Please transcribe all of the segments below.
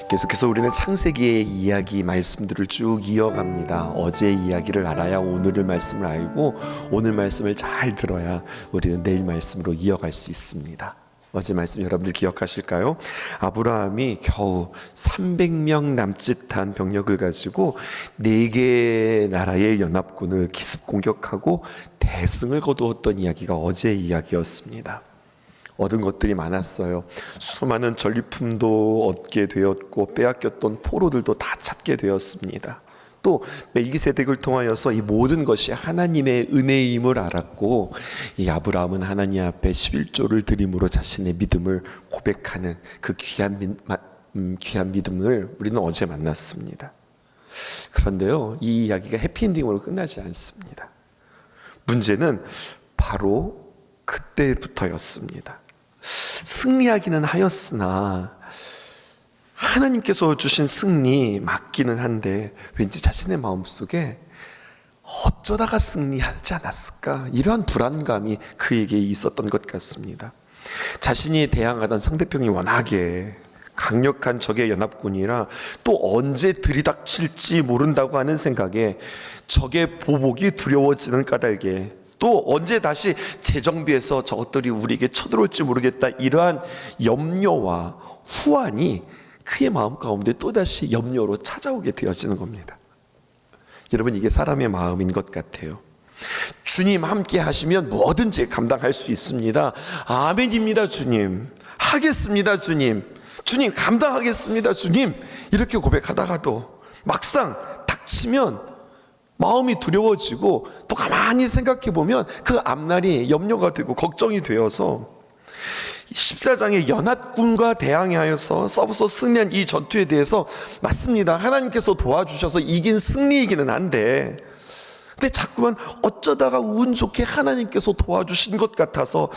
계속해서 우리는 창세기의 이야기 말씀들을 쭉 이어갑니다. 어제의 이야기를 알아야 오늘의 말씀을 알고 오늘 말씀을 잘 들어야 우리는 내일 말씀으로 이어갈 수 있습니다. 어제 말씀 여러분들 기억하실까요? 아브라함이 겨우 300명 남짓한 병력을 가지고 4개의 나라의 연합군을 기습 공격하고 대승을 거두었던 이야기가 어제의 이야기였습니다. 얻은 것들이 많았어요. 수많은 전리품도 얻게 되었고 빼앗겼던 포로들도 다 찾게 되었습니다. 또 멜기세덱을 통하여서 이 모든 것이 하나님의 은혜임을 알았고, 이 아브라함은 하나님 앞에 11조를 드림으로 자신의 믿음을 고백하는 그 귀한 믿음을 우리는 어제 만났습니다. 그런데요, 이 이야기가 해피엔딩으로 끝나지 않습니다. 문제는 바로 그때부터였습니다. 승리하기는 하였으나 하나님께서 주신 승리 맞기는 한데 왠지 자신의 마음속에 어쩌다가 승리하지 않았을까, 이러한 불안감이 그에게 있었던 것 같습니다. 자신이 대항하던 상대편이 워낙에 강력한 적의 연합군이라 또 언제 들이닥칠지 모른다고 하는 생각에 적의 보복이 두려워지는 까닭에 또 언제 다시 재정비해서 저것들이 우리에게 쳐들어올지 모르겠다, 이러한 염려와 후환이 그의 마음 가운데 또다시 염려로 찾아오게 되어지는 겁니다. 여러분, 이게 사람의 마음인 것 같아요. 주님 함께 하시면 뭐든지 감당할 수 있습니다. 아멘입니다 주님, 하겠습니다 주님, 주님 감당하겠습니다 주님, 이렇게 고백하다가도 막상 닥치면 마음이 두려워지고 또 가만히 생각해 보면 그 앞날이 염려가 되고 걱정이 되어서 14장의 연합군과 대항하여서 싸워서 승리한 이 전투에 대해서 맞습니다, 하나님께서 도와주셔서 이긴 승리이기는 한데, 근데 자꾸만 어쩌다가 운 좋게 하나님께서 도와주신 것 같아서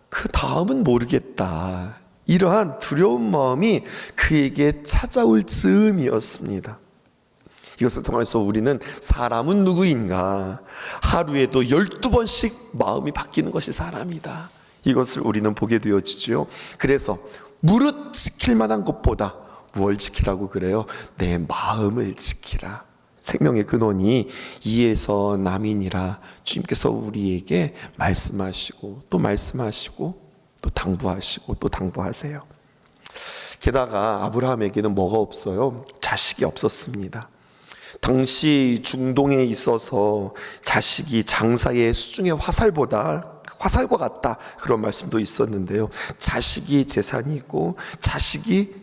그 다음은 모르겠다, 이러한 두려운 마음이 그에게 찾아올 즈음이었습니다. 이것을 통해서 우리는 사람은 누구인가, 하루에도 12번씩 마음이 바뀌는 것이 사람이다, 이것을 우리는 보게 되어지죠. 그래서 무릇 지킬 만한 것보다 무엇을 지키라고 그래요? 내 마음을 지키라. 생명의 근원이 이에서 남이니라 주님께서 우리에게 말씀하시고 또 말씀하시고 또 당부하시고 또 당부하세요. 게다가 아브라함에게는 뭐가 없어요? 자식이 없었습니다. 당시 중동에 있어서 자식이 장사의 수중의 화살과 같다, 그런 말씀도 있었는데요. 자식이 재산이고 자식이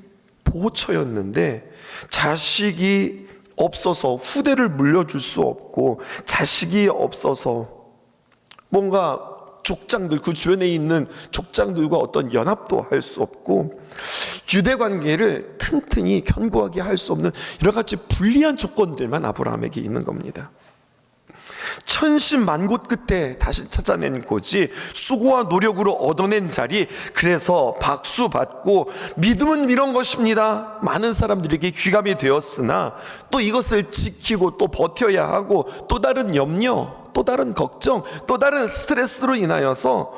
보호처였는데 자식이 없어서 후대를 물려줄 수 없고, 자식이 없어서 뭔가 족장들, 그 주변에 있는 족장들과 어떤 연합도 할 수 없고 유대 관계를 튼튼히 견고하게 할 수 없는 여러 가지 불리한 조건들만 아브라함에게 있는 겁니다. 천신만고 끝에 다시 찾아낸 곳이 수고와 노력으로 얻어낸 자리, 그래서 박수 받고 믿음은 이런 것입니다, 많은 사람들에게 귀감이 되었으나 또 이것을 지키고 또 버텨야 하고 또 다른 염려, 또 다른 걱정, 또 다른 스트레스로 인하여서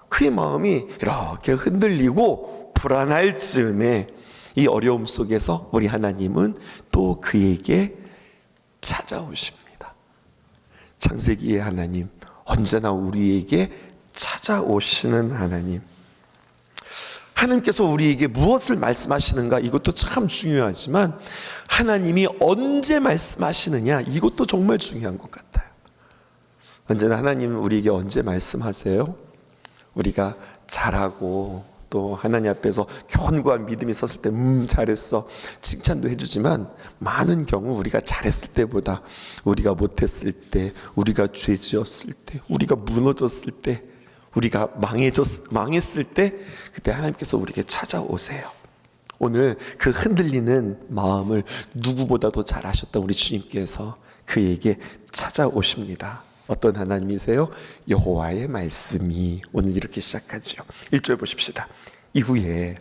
그의 마음이 이렇게 흔들리고 불안할 즈음에 이 어려움 속에서 우리 하나님은 또 그에게 찾아오십니다. 창세기의 하나님, 언제나 우리에게 찾아오시는 하나님. 하나님께서 우리에게 무엇을 말씀하시는가, 이것도 참 중요하지만 하나님이 언제 말씀하시느냐, 이것도 정말 중요한 것 같아요. 언제나 하나님은 우리에게 언제 말씀하세요? 우리가 잘하고 또 하나님 앞에서 견고한 믿음이 섰을 때 잘했어, 칭찬도 해주지만 많은 경우 우리가 잘했을 때보다 우리가 못했을 때, 우리가 죄 지었을 때, 우리가 무너졌을 때, 우리가 망했을 때, 그때 하나님께서 우리에게 찾아오세요. 오늘 그 흔들리는 마음을 누구보다도 잘 아셨던 우리 주님께서 그에게 찾아오십니다. 어떤 하나님이세요? 여호와의 말씀이, 오늘 이렇게 시작하죠. 1절 보십시다. 이후에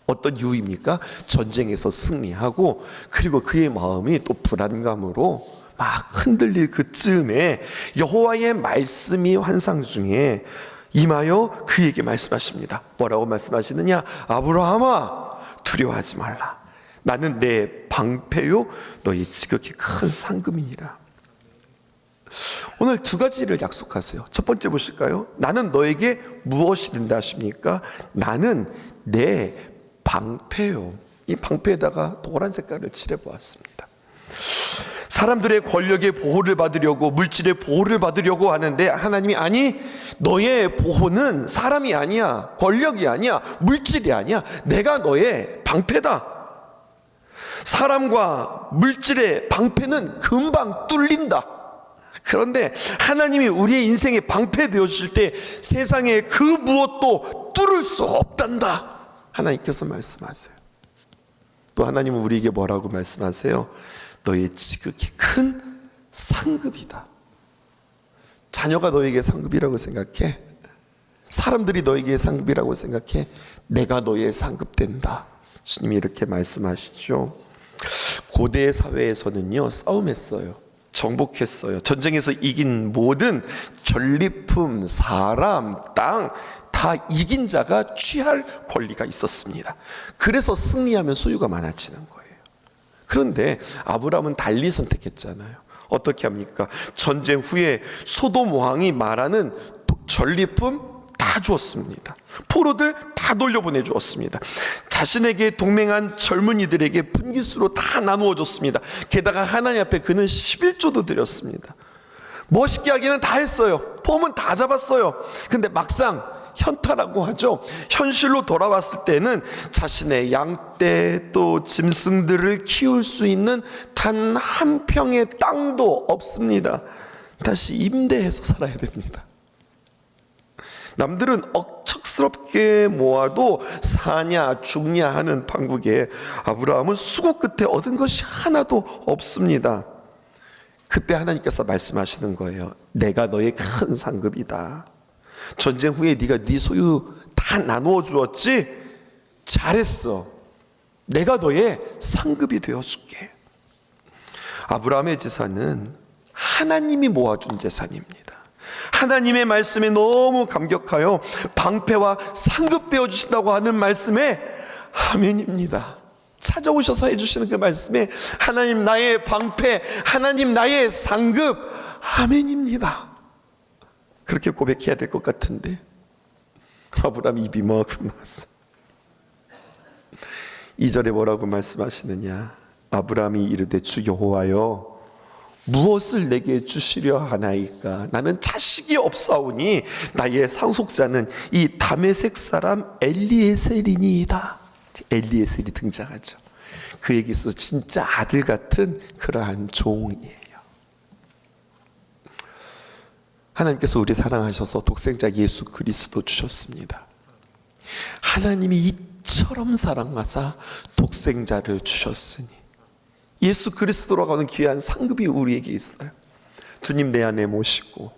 어떤 이유입니까? 전쟁에서 승리하고 그리고 그의 마음이 또 불안감으로 막 흔들릴 그쯤에 여호와의 말씀이 환상 중에 임하여 그에게 말씀하십니다. 뭐라고 말씀하시느냐? 아브라함아, 두려워하지 말라. 나는 내 방패요 너희 지극히 큰 상급이니라. 오늘 두 가지를 약속하세요. 첫 번째 보실까요? 나는 너에게 무엇이 된다 하십니까? 나는 내 방패요. 이 방패에다가 노란 색깔을 칠해보았습니다. 사람들의 권력의 보호를 받으려고, 물질의 보호를 받으려고 하는데 하나님이 아니, 너의 보호는 사람이 아니야, 권력이 아니야, 물질이 아니야, 내가 너의 방패다. 사람과 물질의 방패는 금방 뚫린다. 그런데 하나님이 우리의 인생의 방패 되어주실 때 세상에 그 무엇도 뚫을 수 없단다, 하나님께서 말씀하세요. 또 하나님은 우리에게 뭐라고 말씀하세요? 너의 지극히 큰 상급이다. 자녀가 너에게 상급이라고 생각해? 사람들이 너에게 상급이라고 생각해? 내가 너의 상급된다. 주님이 이렇게 말씀하시죠. 고대 사회에서는요, 싸움했어요. 정복했어요. 전쟁에서 이긴 모든 전리품, 사람, 땅 다 이긴 자가 취할 권리가 있었습니다. 그래서 승리하면 소유가 많아지는 거예요. 그런데 아브라함은 달리 선택했잖아요. 어떻게 합니까? 전쟁 후에 소돔 왕이 말하는 전리품 다 주었습니다. 포로들 다 돌려보내 주었습니다. 자신에게 동맹한 젊은이들에게 분깃으로 다 나누어 줬습니다. 게다가 하나님 앞에 그는 11조도 드렸습니다. 멋있게 하기는 다 했어요. 폼은 다 잡았어요. 근데 막상 현타라고 하죠. 현실로 돌아왔을 때는 자신의 양떼 또 짐승들을 키울 수 있는 단 한 평의 땅도 없습니다. 다시 임대해서 살아야 됩니다. 남들은 억척스럽게 모아도 사냐 죽냐 하는 판국에 아브라함은 수고 끝에 얻은 것이 하나도 없습니다. 그때 하나님께서 말씀하시는 거예요. 내가 너의 큰 상급이다. 전쟁 후에 네가 네 소유 다 나누어 주었지? 잘했어. 내가 너의 상급이 되어줄게. 아브라함의 재산은 하나님이 모아준 재산입니다. 하나님의 말씀에 너무 감격하여 방패와 상급되어 주신다고 하는 말씀에 아멘입니다. 찾아오셔서 해주시는 그 말씀에 하나님 나의 방패, 하나님 나의 상급, 아멘입니다. 그렇게 고백해야 될 것 같은데 아브라함 입이 막 나왔어. 2절에 뭐라고 말씀하시느냐? 아브라함이 이르되 주 여호와여 무엇을 내게 주시려 하나이까? 나는 자식이 없사오니 나의 상속자는 이 다메섹 사람 엘리에셀이니이다. 엘리에셀이 등장하죠. 그에게서 진짜 아들 같은 그러한 종이에요. 하나님께서 우리 사랑하셔서 독생자 예수 그리스도 주셨습니다. 하나님이 이처럼 사랑하사 독생자를 주셨으니 예수 그리스도라고 하는 귀한 상급이 우리에게 있어요. 주님 내 안에 모시고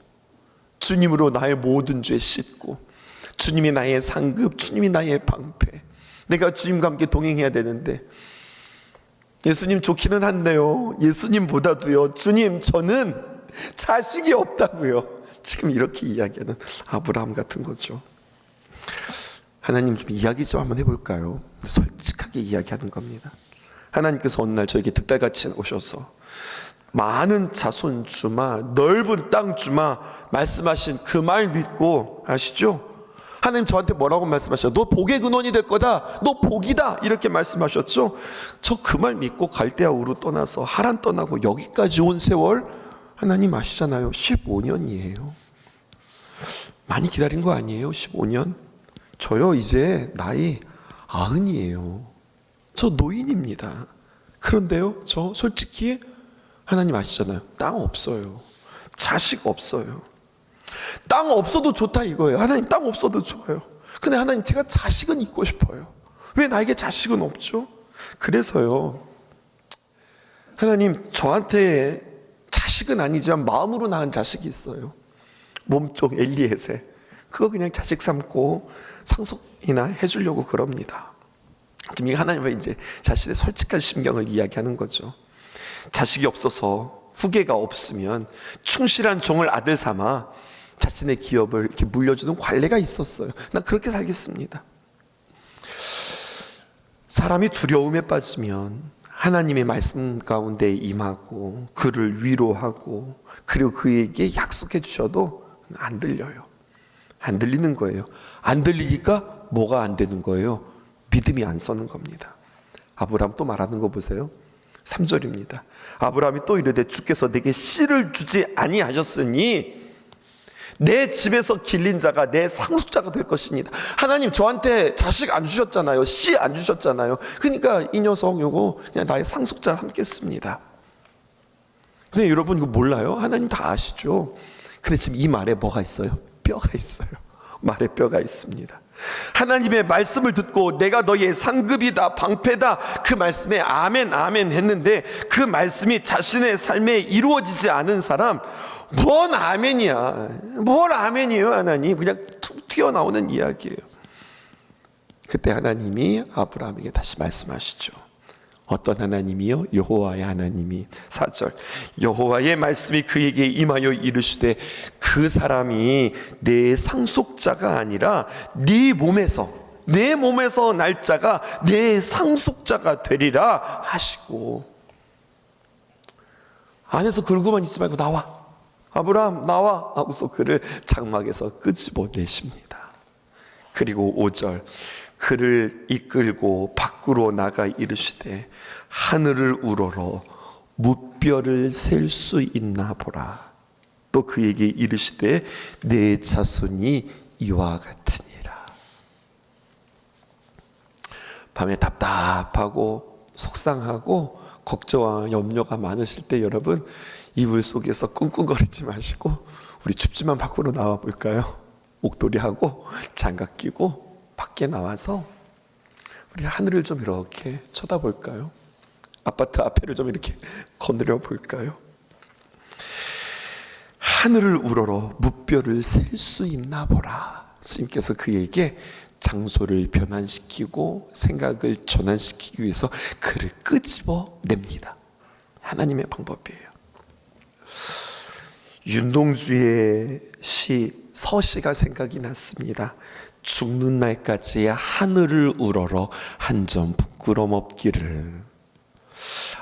주님으로 나의 모든 죄 씻고 주님이 나의 상급, 주님이 나의 방패. 내가 주님과 함께 동행해야 되는데 예수님 좋기는 한데요, 예수님보다도요, 주님 저는 자식이 없다고요. 지금 이렇게 이야기하는 아브라함 같은 거죠. 하나님 좀 이야기 좀 한번 해볼까요? 솔직하게 이야기하는 겁니다. 하나님께서 어느 날 저에게 득달같이 오셔서 많은 자손 주마, 넓은 땅 주마 말씀하신 그 말 믿고 아시죠? 하나님 저한테 뭐라고 말씀하셨어요? 너 복의 근원이 될 거다. 너 복이다. 이렇게 말씀하셨죠? 저 그 말 믿고 갈대아 우르 떠나서 하란 떠나고 여기까지 온 세월 하나님 아시잖아요. 15년이에요. 많이 기다린 거 아니에요? 15년? 저요 이제 나이 90이에요. 저 노인입니다. 그런데요, 저 솔직히 하나님 아시잖아요. 땅 없어요. 자식 없어요. 땅 없어도 좋다 이거예요. 하나님 땅 없어도 좋아요. 근데 하나님 제가 자식은 있고 싶어요. 왜 나에게 자식은 없죠? 그래서요, 하나님 저한테 자식은 아니지만 마음으로 낳은 자식이 있어요. 몸쪽 엘리에셀. 그거 그냥 자식 삼고 상속이나 해주려고 그럽니다. 지금 하나님은 이제 자신의 솔직한 심경을 이야기하는 거죠. 자식이 없어서 후계가 없으면 충실한 종을 아들 삼아 자신의 기업을 이렇게 물려주는 관례가 있었어요. 난 그렇게 살겠습니다. 사람이 두려움에 빠지면 하나님의 말씀 가운데 임하고 그를 위로하고 그리고 그에게 약속해 주셔도 안 들려요. 안 들리는 거예요. 안 들리니까 뭐가 안 되는 거예요? 믿음이 안 서는 겁니다. 아브라함 또 말하는 거 보세요. 3절입니다. 아브라함이 또 이르되 주께서 내게 씨를 주지 아니하셨으니 내 집에서 길린 자가 내 상속자가 될 것입니다. 하나님 저한테 자식 안 주셨잖아요. 씨 안 주셨잖아요. 그러니까 이 녀석 요거 그냥 나의 상속자 삼겠습니다. 근데 여러분 이거 몰라요? 하나님 다 아시죠? 근데 지금 이 말에 뭐가 있어요? 뼈가 있어요. 말에 뼈가 있습니다. 하나님의 말씀을 듣고 내가 너의 상급이다 방패다 그 말씀에 아멘 아멘 했는데 그 말씀이 자신의 삶에 이루어지지 않은 사람 뭔 아멘이야. 뭘 아멘이에요 하나님. 그냥 툭 튀어나오는 이야기예요. 그때 하나님이 아브라함에게 다시 말씀하시죠. 어떤 하나님이요? 여호와의 하나님이 4절 여호와의 말씀이 그에게 임하여 이르시되 그 사람이 내 상속자가 아니라 네 몸에서 내 몸에서 날 자가 내 상속자가 되리라 하시고 안에서 그러고만 있지 말고 나와 아브라함 나와 하고서 그를 장막에서 끄집어내십니다. 그리고 5절 그를 이끌고 밖으로 나가 이르시되 하늘을 우러러 무뼈를 셀 수 있나 보라. 또 그에게 이르시되 내 자손이 이와 같으니라. 밤에 답답하고 속상하고 걱정과 염려가 많으실 때 여러분 이불 속에서 끙끙거리지 마시고 우리 춥지만 밖으로 나와 볼까요? 목도리하고 장갑 끼고 밖에 나와서 우리 하늘을 좀 이렇게 쳐다볼까요? 아파트 앞에를 좀 이렇게 거느려 볼까요? 하늘을 우러러 무뼈를 셀 수 있나 보라. 스님께서 그에게 장소를 변환시키고 생각을 전환시키기 위해서 그를 끄집어 냅니다. 하나님의 방법이에요. 윤동주의 서시가 생각이 났습니다. 죽는 날까지 하늘을 우러러 한 점 부끄럼 없기를.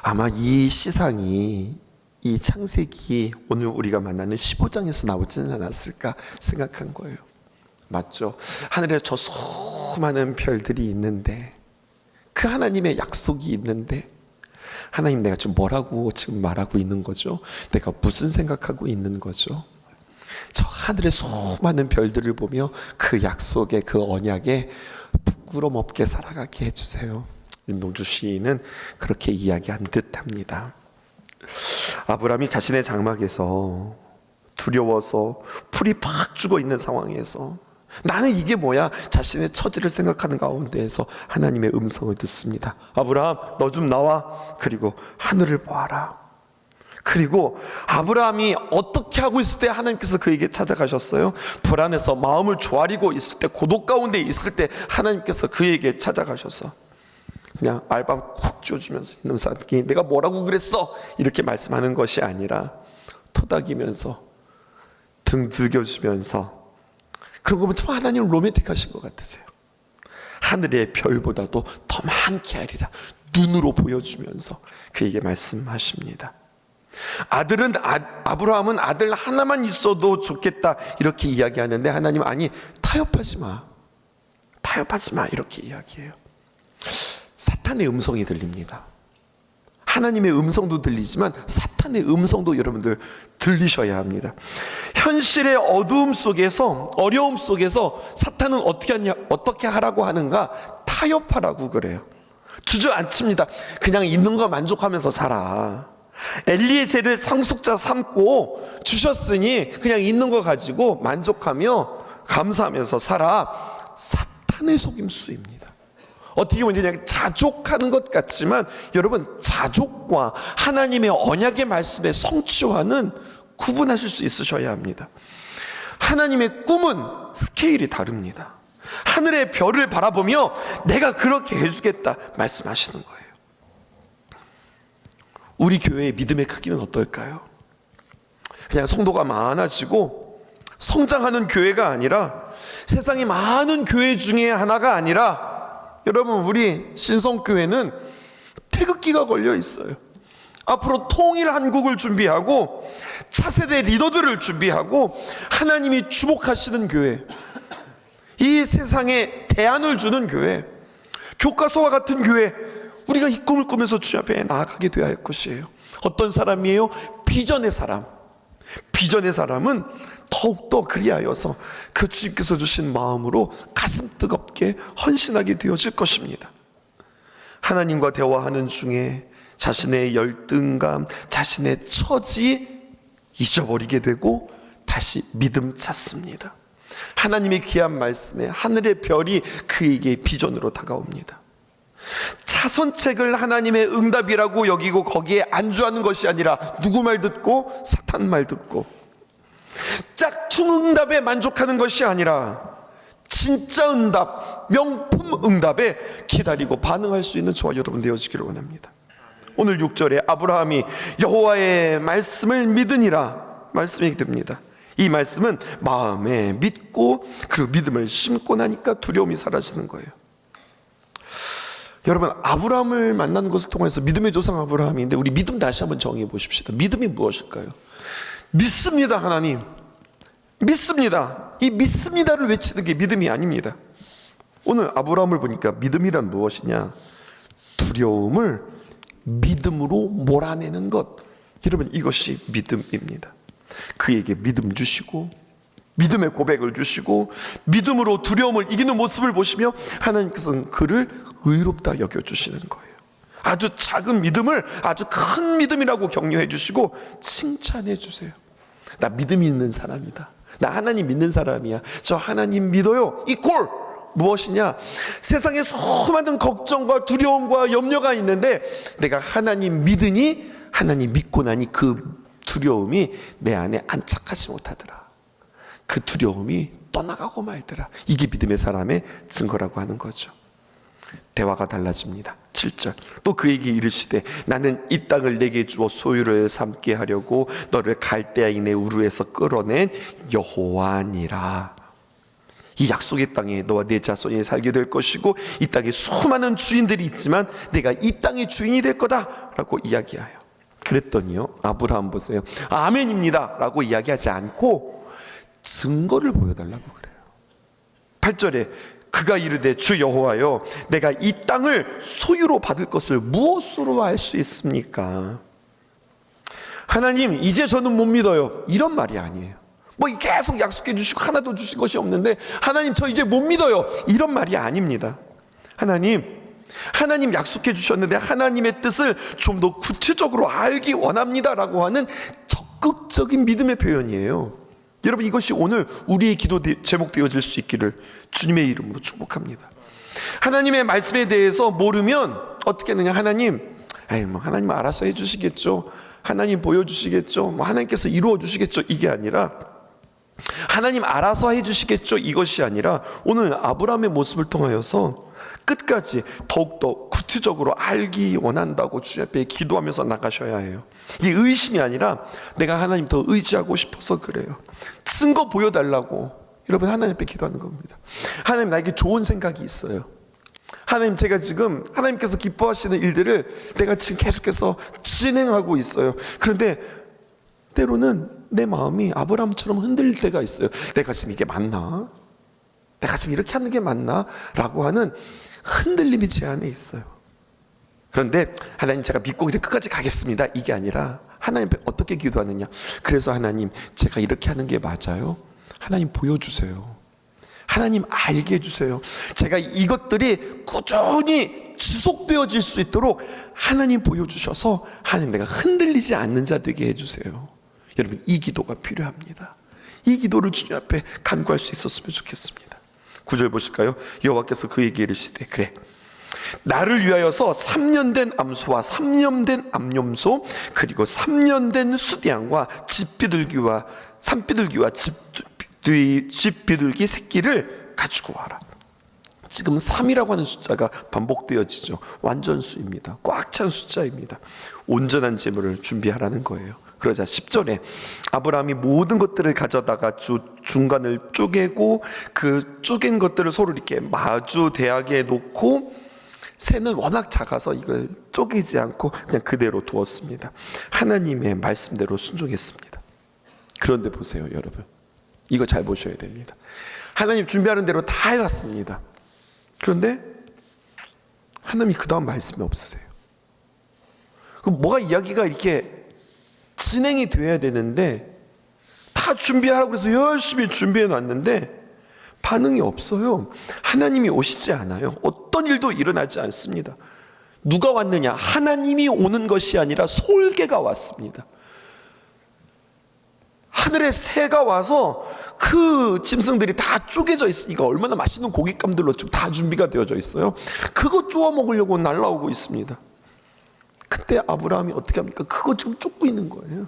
아마 이 시상이 이 창세기 오늘 우리가 만나는 15장에서 나오지는 않았을까 생각한 거예요. 맞죠? 하늘에 저 수많은 별들이 있는데 그 하나님의 약속이 있는데 하나님 내가 지금 뭐라고 지금 말하고 있는 거죠? 내가 무슨 생각하고 있는 거죠? 저 하늘의 수많은 별들을 보며 그 약속에 그 언약에 부끄럼 없게 살아가게 해주세요. 윤동주 시인은 그렇게 이야기한 듯합니다. 아브라함이 자신의 장막에서 두려워서 풀이 팍 죽어 있는 상황에서 나는 이게 뭐야? 자신의 처지를 생각하는 가운데에서 하나님의 음성을 듣습니다. 아브라함 너 좀 나와. 그리고 하늘을 보아라. 그리고 아브라함이 어떻게 하고 있을 때 하나님께서 그에게 찾아가셨어요? 불안해서 마음을 조아리고 있을 때 고독 가운데 있을 때 하나님께서 그에게 찾아가셔서 그냥 알밤 쿡 쥐어주면서 이놈 사람이 내가 뭐라고 그랬어? 이렇게 말씀하는 것이 아니라 토닥이면서 등 들겨주면서 그런 거 보면 참 하나님 로맨틱하신 것 같으세요. 하늘의 별보다도 더 많게 하리라 눈으로 보여주면서 그에게 말씀하십니다. 아브라함은 아들 하나만 있어도 좋겠다 이렇게 이야기하는데 하나님 아니 타협하지 마 이렇게 이야기해요. 사탄의 음성이 들립니다. 하나님의 음성도 들리지만 사탄의 음성도 여러분들 들리셔야 합니다. 현실의 어두움 속에서 어려움 속에서 사탄은 어떻게 하라고 하는가? 타협하라고 그래요. 주저앉힙니다. 그냥 있는 거 만족하면서 살아. 엘리에셀을 상속자 삼고 주셨으니 그냥 있는 거 가지고 만족하며 감사하면서 살아. 사탄의 속임수입니다. 어떻게 보면 그냥 자족하는 것 같지만 여러분 자족과 하나님의 언약의 말씀의 성취와는 구분하실 수 있으셔야 합니다. 하나님의 꿈은 스케일이 다릅니다. 하늘의 별을 바라보며 내가 그렇게 해주겠다 말씀하시는 거예요. 우리 교회의 믿음의 크기는 어떨까요? 그냥 성도가 많아지고 성장하는 교회가 아니라 세상에 많은 교회 중에 하나가 아니라 여러분, 우리 신성교회는 태극기가 걸려 있어요. 앞으로 통일 한국을 준비하고 차세대 리더들을 준비하고 하나님이 주목하시는 교회, 이 세상에 대안을 주는 교회, 교과서와 같은 교회, 우리가 이 꿈을 꾸면서 주님 앞에 나아가게 되어야 할 것이에요. 어떤 사람이에요? 비전의 사람. 비전의 사람은 더욱더 그리하여서 그 주님께서 주신 마음으로 가슴 뜨겁게 헌신하게 되어질 것입니다. 하나님과 대화하는 중에 자신의 열등감, 자신의 처지 잊어버리게 되고 다시 믿음 찾습니다. 하나님의 귀한 말씀에 하늘의 별이 그에게 비전으로 다가옵니다. 차선책을 하나님의 응답이라고 여기고 거기에 안주하는 것이 아니라 누구 말 듣고? 사탄 말 듣고 짝퉁 응답에 만족하는 것이 아니라 진짜 응답, 명품 응답에 기다리고 반응할 수 있는 저와 여러분 되어지기를 원합니다. 오늘 6절에 아브라함이 여호와의 말씀을 믿으니라 말씀이 됩니다. 이 말씀은 마음에 믿고 그리고 믿음을 심고 나니까 두려움이 사라지는 거예요. 여러분, 아브라함을 만나는 것을 통해서 믿음의 조상 아브라함인데 우리 믿음 다시 한번 정의해 보십시다. 믿음이 무엇일까요? 믿습니다. 하나님 믿습니다. 이 믿습니다를 외치는 게 믿음이 아닙니다. 오늘 아브라함을 보니까 믿음이란 무엇이냐? 두려움을 믿음으로 몰아내는 것. 여러분, 이것이 믿음입니다. 그에게 믿음 주시고 믿음의 고백을 주시고 믿음으로 두려움을 이기는 모습을 보시며 하나님께서는 그를 의롭다 여겨주시는 거예요. 아주 작은 믿음을 아주 큰 믿음이라고 격려해 주시고 칭찬해 주세요. 나 믿음이 있는 사람이다. 나 하나님 믿는 사람이야. 저 하나님 믿어요. 이꼴 무엇이냐? 세상에 수많은 걱정과 두려움과 염려가 있는데 내가 하나님 믿으니, 하나님 믿고 나니 그 두려움이 내 안에 안착하지 못하더라. 그 두려움이 떠나가고 말더라. 이게 믿음의 사람의 증거라고 하는 거죠. 대화가 달라집니다. 7절 또 그에게 이르시되 나는 이 땅을 내게 주어 소유를 삼게 하려고 너를 갈대아인의 우르에서 끌어낸 여호와니라. 이 약속의 땅에 너와 네 자손이 살게 될 것이고 이 땅에 수많은 주인들이 있지만 내가 이 땅의 주인이 될 거다 라고 이야기해요. 그랬더니요, 아브라함 보세요. 아멘입니다 라고 이야기하지 않고 증거를 보여달라고 그래요. 8절에 그가 이르되 주 여호와여 내가 이 땅을 소유로 받을 것을 무엇으로 알 수 있습니까? 하나님 이제 저는 못 믿어요, 이런 말이 아니에요. 뭐 계속 약속해 주시고 하나도 주신 것이 없는데 하나님 저 이제 못 믿어요, 이런 말이 아닙니다. 하나님 약속해 주셨는데 하나님의 뜻을 좀 더 구체적으로 알기 원합니다라고 하는 적극적인 믿음의 표현이에요. 여러분, 이것이 오늘 우리의 기도 제목 되어질 수 있기를 주님의 이름으로 축복합니다. 하나님의 말씀에 대해서 모르면 어떻게 하느냐? 하나님 알아서 해주시겠죠, 하나님 보여주시겠죠, 하나님께서 이루어 주시겠죠, 이게 아니라 하나님 알아서 해주시겠죠, 이것이 아니라 오늘 아브라함의 모습을 통하여서 끝까지 더욱더 구체적으로 알기 원한다고 주님 앞에 기도하면서 나가셔야 해요. 이게 의심이 아니라 내가 하나님 더 의지하고 싶어서 그래요. 증거 보여달라고 여러분 하나님 앞에 기도하는 겁니다. 하나님 나에게 좋은 생각이 있어요. 하나님 제가 지금 하나님께서 기뻐하시는 일들을 내가 지금 계속해서 진행하고 있어요. 그런데 때로는 내 마음이 아브라함처럼 흔들릴 때가 있어요. 내가 지금 이게 맞나? 내가 지금 이렇게 하는 게 맞나? 라고 하는 흔들림이 제 안에 있어요. 그런데 하나님 제가 믿고 끝까지 가겠습니다, 이게 아니라 하나님 앞에 어떻게 기도하느냐? 그래서 하나님 제가 이렇게 하는 게 맞아요? 하나님 보여주세요. 하나님 알게 해주세요. 제가 이것들이 꾸준히 지속되어질 수 있도록 하나님 보여주셔서 하나님 내가 흔들리지 않는 자 되게 해주세요. 여러분, 이 기도가 필요합니다. 이 기도를 주님 앞에 간구할 수 있었으면 좋겠습니다. 9절 보실까요? 여호와께서 그에게 이르시되 그래 나를 위하여서 3년 된 암소와 3년 된 암염소 그리고 3년 된 수디양과 집비둘기와 산비둘기와 집비둘기 새끼를 가지고 와라. 지금 3이라고 하는 숫자가 반복되어지죠. 완전수입니다. 꽉 찬 숫자입니다. 온전한 제물을 준비하라는 거예요. 그러자 10절에 아브라함이 모든 것들을 가져다가 중간을 쪼개고 그 쪼갠 것들을 서로 이렇게 마주 대하게 놓고 새는 워낙 작아서 이걸 쪼개지 않고 그냥 그대로 두었습니다. 하나님의 말씀대로 순종했습니다. 그런데 보세요, 여러분. 이거 잘 보셔야 됩니다. 하나님 준비하는 대로 다 해놨습니다. 그런데 하나님이 그 다음 말씀이 없으세요. 그럼 뭐가 이야기가 이렇게 진행이 돼야 되는데 다 준비하라고 해서 열심히 준비해 놨는데 반응이 없어요. 하나님이 오시지 않아요. 어떤 일도 일어나지 않습니다. 누가 왔느냐? 하나님이 오는 것이 아니라 솔개가 왔습니다. 하늘의 새가 와서 그 짐승들이 다 쪼개져 있으니까 얼마나 맛있는 고깃감들로 지금 다 준비가 되어져 있어요. 그거 쪼아 먹으려고 날라오고 있습니다. 그때 아브라함이 어떻게 합니까? 그거 지금 쫓고 있는 거예요.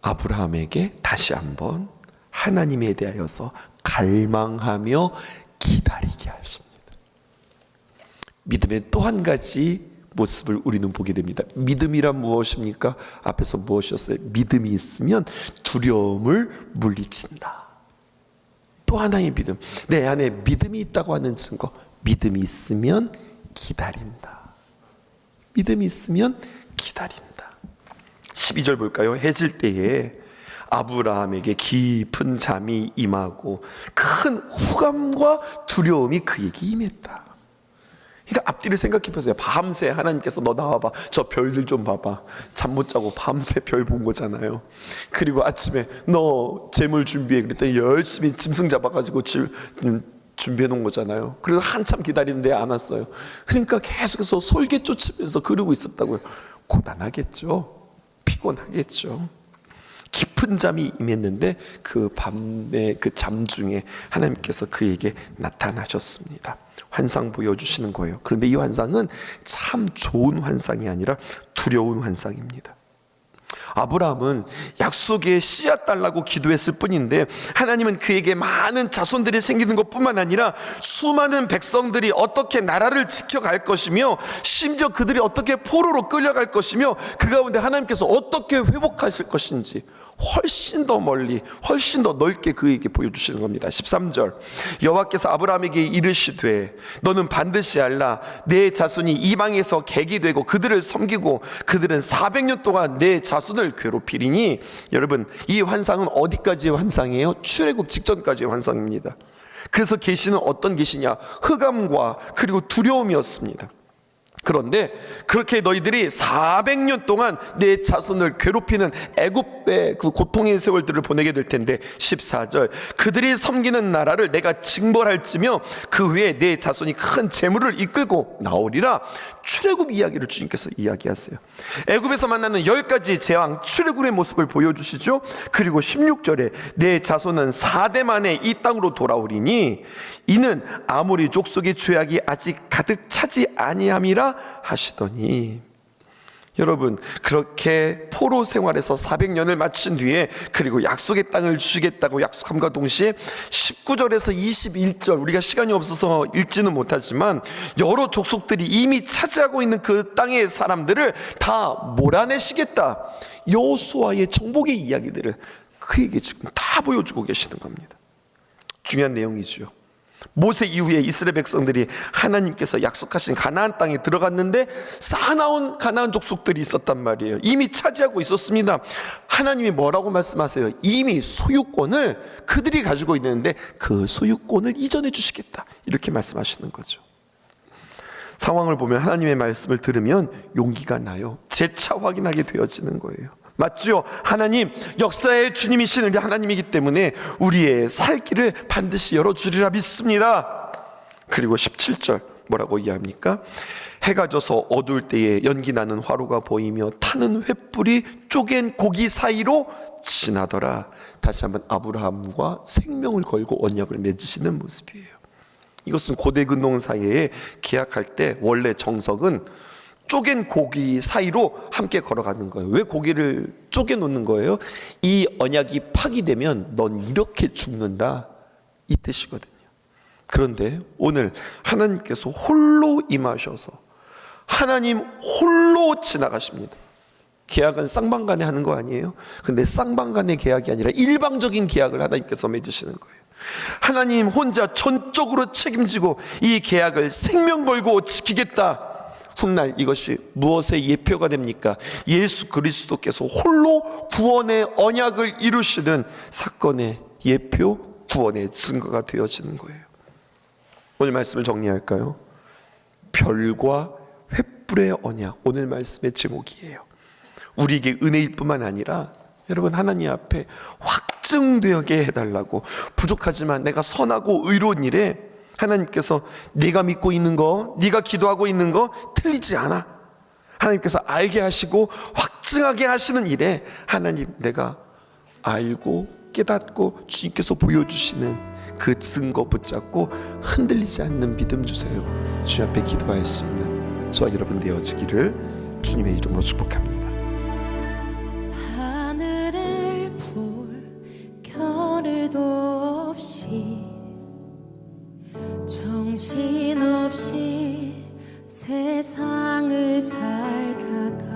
아브라함에게 다시 한번 하나님에 대하여서 갈망하며 기다리게 하십니다. 믿음의 또 한 가지 모습을 우리는 보게 됩니다. 믿음이란 무엇입니까? 앞에서 무엇이었어요? 믿음이 있으면 두려움을 물리친다. 또 하나의 믿음. 내 안에 믿음이 있다고 하는 증거. 믿음이 있으면 기다린다. 믿음이 있으면 기다린다. 12절 볼까요? 해질 때에 아브라함에게 깊은 잠이 임하고 큰 후감과 두려움이 그에게 임했다. 그러니까 앞뒤를 생각해 보세요. 밤새 하나님께서 너 나와봐. 저 별들 좀 봐봐. 잠 못 자고 밤새 별 본 거잖아요. 그리고 아침에 너 재물 준비해. 그랬더니 열심히 짐승 잡아가지고 준비해 놓은 거잖아요. 그래서 한참 기다리는데 안 왔어요. 그러니까 계속해서 솔개 쫓으면서 그러고 있었다고요. 고단하겠죠. 피곤하겠죠. 깊은 잠이 임했는데 그 밤의 그 잠 중에 하나님께서 그에게 나타나셨습니다. 환상 보여주시는 거예요. 그런데 이 환상은 참 좋은 환상이 아니라 두려운 환상입니다. 아브라함은 약속의 씨앗 달라고 기도했을 뿐인데 하나님은 그에게 많은 자손들이 생기는 것뿐만 아니라 수많은 백성들이 어떻게 나라를 지켜갈 것이며 심지어 그들이 어떻게 포로로 끌려갈 것이며 그 가운데 하나님께서 어떻게 회복하실 것인지 훨씬 더 멀리 훨씬 더 넓게 그에게 보여주시는 겁니다. 13절 여호와께서 아브라함에게 이르시되 너는 반드시 알라 내 자손이 이방에서 객이 되고 그들을 섬기고 그들은 400년 동안 내 자손을 괴롭히리니. 여러분 이 환상은 어디까지의 환상이에요? 출애굽 직전까지의 환상입니다. 그래서 계시는 어떤 계시냐? 흑암과 그리고 두려움이었습니다. 그런데 그렇게 너희들이 400년 동안 내 자손을 괴롭히는 애굽의 그 고통의 세월들을 보내게 될 텐데 14절 그들이 섬기는 나라를 내가 징벌할지며 그 후에 내 자손이 큰 재물을 이끌고 나오리라. 출애굽 이야기를 주님께서 이야기하세요. 애굽에서 만나는 10가지 재앙 출애굽의 모습을 보여주시죠. 그리고 16절에 내 자손은 4대 만에 이 땅으로 돌아오리니 이는 아모리 족속의 죄악이 아직 가득 차지 아니함이라 하시더니. 여러분 그렇게 포로 생활에서 400년을 마친 뒤에 그리고 약속의 땅을 주시겠다고 약속함과 동시에 19절에서 21절 우리가 시간이 없어서 읽지는 못하지만 여러 족속들이 이미 차지하고 있는 그 땅의 사람들을 다 몰아내시겠다. 여호수아의 정복의 이야기들을 그에게 지금 다 보여주고 계시는 겁니다. 중요한 내용이죠. 모세 이후에 이스라엘 백성들이 하나님께서 약속하신 가나안 땅에 들어갔는데 쌓아나온 가나안 족속들이 있었단 말이에요. 이미 차지하고 있었습니다. 하나님이 뭐라고 말씀하세요? 이미 소유권을 그들이 가지고 있는데 그 소유권을 이전해 주시겠다 이렇게 말씀하시는 거죠. 상황을 보면 하나님의 말씀을 들으면 용기가 나요. 재차 확인하게 되어지는 거예요. 맞죠? 하나님 역사의 주님이신 우리 하나님이기 때문에 우리의 살 길을 반드시 열어주리라 믿습니다. 그리고 17절 뭐라고 이해합니까? 해가 져서 어두울 때에 연기 나는 화로가 보이며 타는 횃불이 쪼갠 고기 사이로 지나더라. 다시 한번 아브라함과 생명을 걸고 언약을 맺으시는 모습이에요. 이것은 고대 근동 사이에 계약할 때 원래 정석은 쪼갠 고기 사이로 함께 걸어가는 거예요. 왜 고기를 쪼개 놓는 거예요? 이 언약이 파기되면 넌 이렇게 죽는다 이 뜻이거든요. 그런데 오늘 하나님께서 홀로 임하셔서 하나님 홀로 지나가십니다. 계약은 쌍방간에 하는 거 아니에요? 근데 쌍방간의 계약이 아니라 일방적인 계약을 하나님께서 맺으시는 거예요. 하나님 혼자 전적으로 책임지고 이 계약을 생명 걸고 지키겠다. 훗날 이것이 무엇의 예표가 됩니까? 예수 그리스도께서 홀로 구원의 언약을 이루시는 사건의 예표, 구원의 증거가 되어지는 거예요. 오늘 말씀을 정리할까요? 별과 횃불의 언약, 오늘 말씀의 제목이에요. 우리에게 은혜일 뿐만 아니라 여러분, 하나님 앞에 확증되게 해달라고. 부족하지만 내가 선하고 의로운 일에 하나님께서 네가 믿고 있는 거, 네가 기도하고 있는 거 틀리지 않아. 하나님께서 알게 하시고 확증하게 하시는 일에 하나님, 내가 알고 깨닫고 주님께서 보여주시는 그 증거 붙잡고 흔들리지 않는 믿음 주세요. 주님 앞에 기도할 수 있는 저와 여러분 되어지기를 주님의 이름으로 축복합니다. 하늘을 볼 겨를도 없이 정신없이 세상을 살다가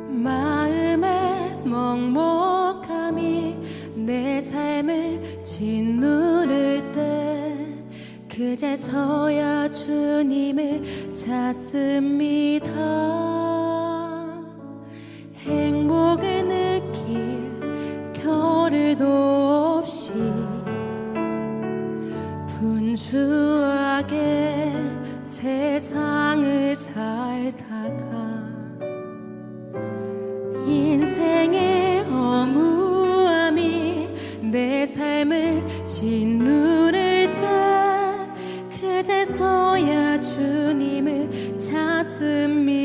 마음의 먹먹함이 내 삶을 짓누를 때 그제서야 주님을 찾습니다. 행복을 느낄 겨를도 없이 분주하게 세상을 살다가 인생의 허무함이 내 삶을 짓누를 때 그제서야 주님을 찾습니다.